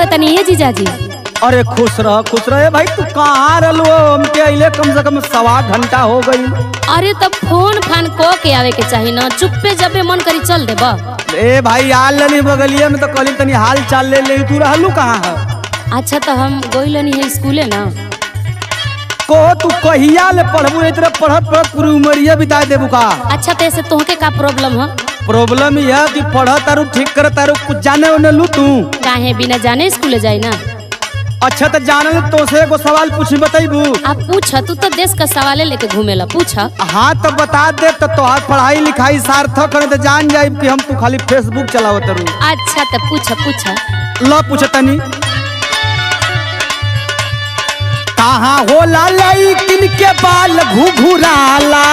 करे तनी ये जीजाजी। अरे खुश रह भाई। तू कहाँ रहलो? हमके अइले कम से कम 1.25 घंटा हो गई। अरे तब फोन फान को के आवे के चाहिए ना, चुप्पे जबे मन करी चल देबा। ए भाई आल नहीं बगलिया में तो कहली तनी हाल चाल ले। तू रहलू कहाँ है? अच्छा तो हम गोइलनी है स्कूले ना। को तू कहिया ले पढ़बू? इतना पढ़त पूरी उमरिया बिता देबू का? अच्छा तो ऐसे तोहके का प्रॉब्लम है? प्रॉब्लम यह कि पढ़ तारू ठीक कर तारू कुछ जाने उन्हें लू तू काहे बिना जाने स्कूले जाई ना। अच्छा तो जाने तो से एगो सवाल पूछी बताइबू? आप पूछा, तू तो देश का सवाले लेके घूमेला, पूछा। हाँ तो बता दे तो तोहार पढ़ाई लिखाई सार्थक करे तो जान जाए कि हम तू खाली फेसबुक चलावत रू। अच्छा तो पूछा। लो पूछ तनी। कहाँ होला लइकिन के बाल घुघुराला?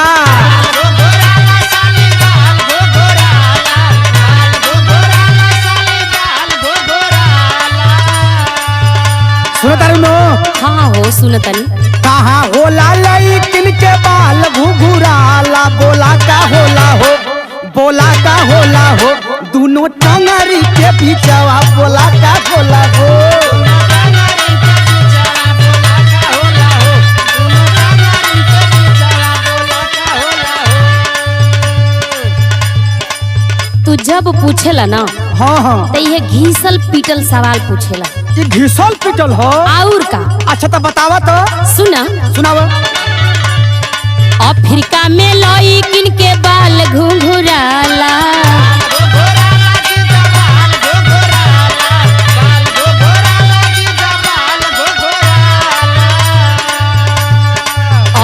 सुन तारू नो? हाँ हो सुनतनी। कहाँ होला लइकिन के बाल घुघुराला? बोला का होला हो दोनों टंगरी के बीचवा। बोला का होला हो। तू जब पूछेला ना हाँ तो ये घीसल पीटल सवाल पूछेला। ये घिसल पिटल हो और का? अच्छा तो बतावा तो। सुनावा। अफ्रीका में लइकिन के बाल घुंघराला।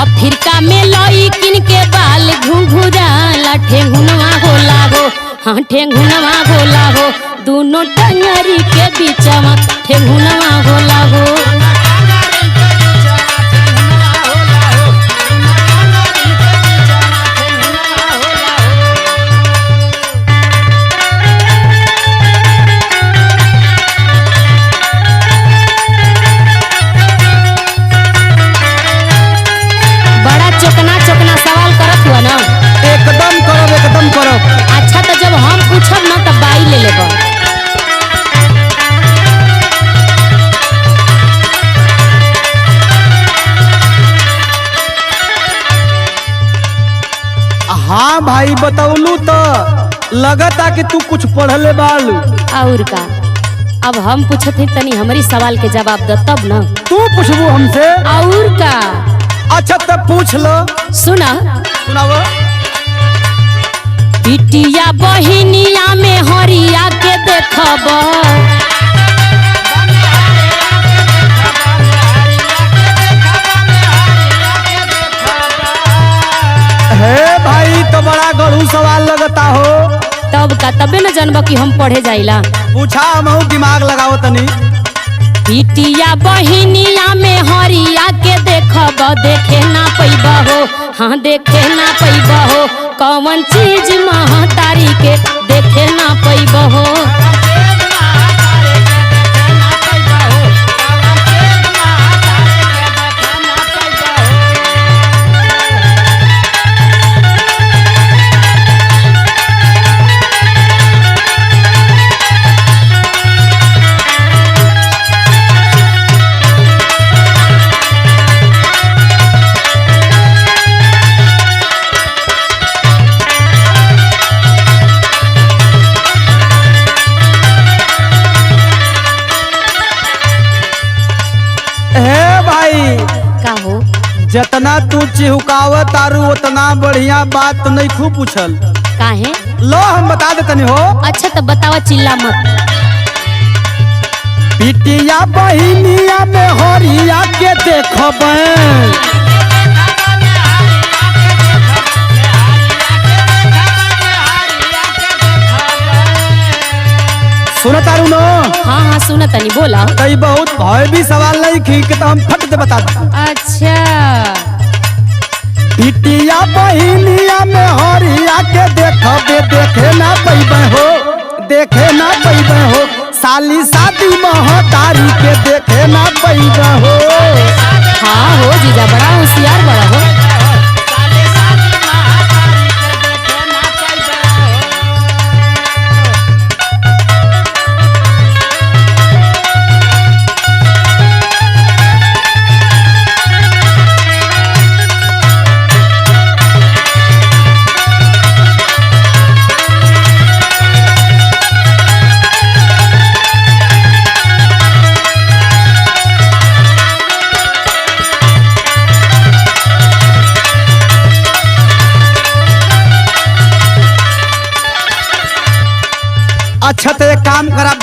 अफ्रीका में लइकिन के बाल घुंघराला। ठेंगुनवा होला हो, हाँ ठेंगुनवा होला हो दोनों टंगरी के बीचवा। ठेंगुनवा होला हो। बड़ा चोकना सवाल करत हुआ ना। एकदम करब। अच्छा तो जब हम पूछब ना तब बाई ले लेबा। हाँ भाई बतौलू तो लगता कि तू कुछ पढ़ले बालू। और का? अब हम पूछत ही तनी हमारी सवाल के जवाब द तब ना। तू पूछबू हमसे? और का? अच्छा तब पूछ लो। सुनाओ। बिटिया बहिनिया में हरिया के देखब। हे भाई तो बड़ा गढ़ू सवाल लगता हो। तब का? तबे न जानब कि हम पढ़े जाइला। पूछा हम दिमाग लगाओ तनी। बिटिया बहिनिया में हरिया के देखब। देखे ना पैबा हो, हाँ देखे ना पैबा हो कौन चीज महतारी के देखे ना पैबा हो। जितना तू चिहुकावत तारू उतना बढ़िया बात नहीं खूब पूछल। काहे? लो हम बता देतनी हो। अच्छा तो बतावा, चिल्ला मत। बिटिया बहिनिया में हरिया के देखब। सुन तारू नो? हाँ हाँ सुन तनी, बोला। कई बहुत भय भी सवाल नहीं खी के तो हम फट दे बता दे। अच्छा। बिटिया बहिनिया में हरिया के देखबे। देखे ना पैबे हो, देखे ना पैबे हो साली शादी महतारी के देखे ना पैबे हो। हाँ हो जीजा, बड़ा होशियार बड़ा हो।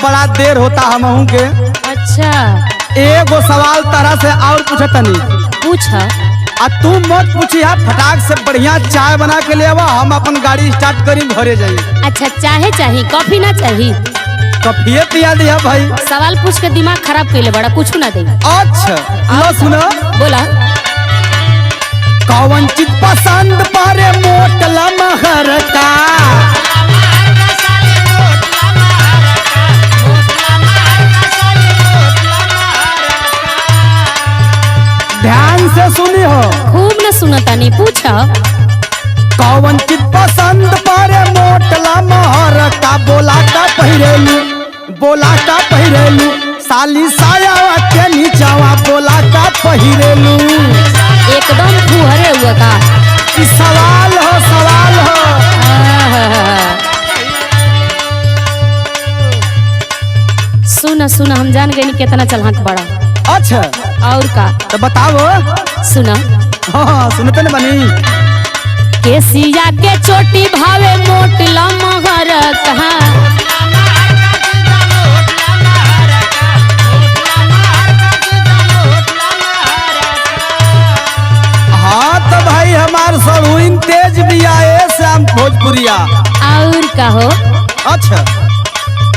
बड़ा देर होता हमहू के। अच्छा एगो सवाल तरह से और पूछतनी। पूछ। आ तू मत पूछिया, फटाक से बढ़िया चाय बना के ले आवा, हम अपन गाड़ी स्टार्ट करी घरे जाई। अच्छा चाहे चाही कॉफी ना चाही? कॉफिए पिया दिया भाई। सवाल पूछ के दिमाग खराब कर ले बड़ा, कुछ ना दे। अच्छा लो सुनो। बोला। कौन चीज पसंद पारे मोट लमहर का? ध्यान से सुनी हो। खूब न सुनता नहीं। पूछ। कौन चीज पसंद पारे मोट लमहर का? बोला का पहिरेलू, बोला का पहिरेलू, साली साया के नीचवा बोला का पहिरेलू? एकदम फुहरे हुआ का। ई सवाल हो, सवाल हो। सुना सुना, हम जान गए कितना चलहाक बड़ा। अच्छा और का? तो बताओ। सुना। हाँ सुनते न बनी। केसिया के चोटी भावे मोट लमहर कहा? हाँ तो भाई हमार सरुइन तेज भी आए श्याम भोजपुरिया। और का हो? अच्छा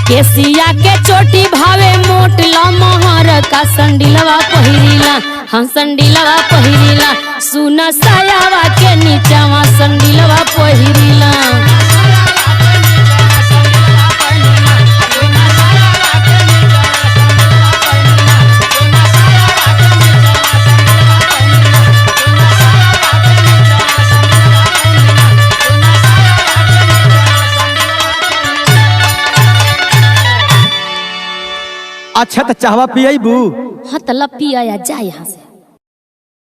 केसिया के चोटी भावे मोट लमहर का? संडिलवा पहिरीला, हाँ संडिलवा पहिरीला, सुन सायावा के नीचवा संडिलवा पहिरीला। अच्छा तो चाहवा पियबू? हाँ तो लपी आया जा यहाँ से।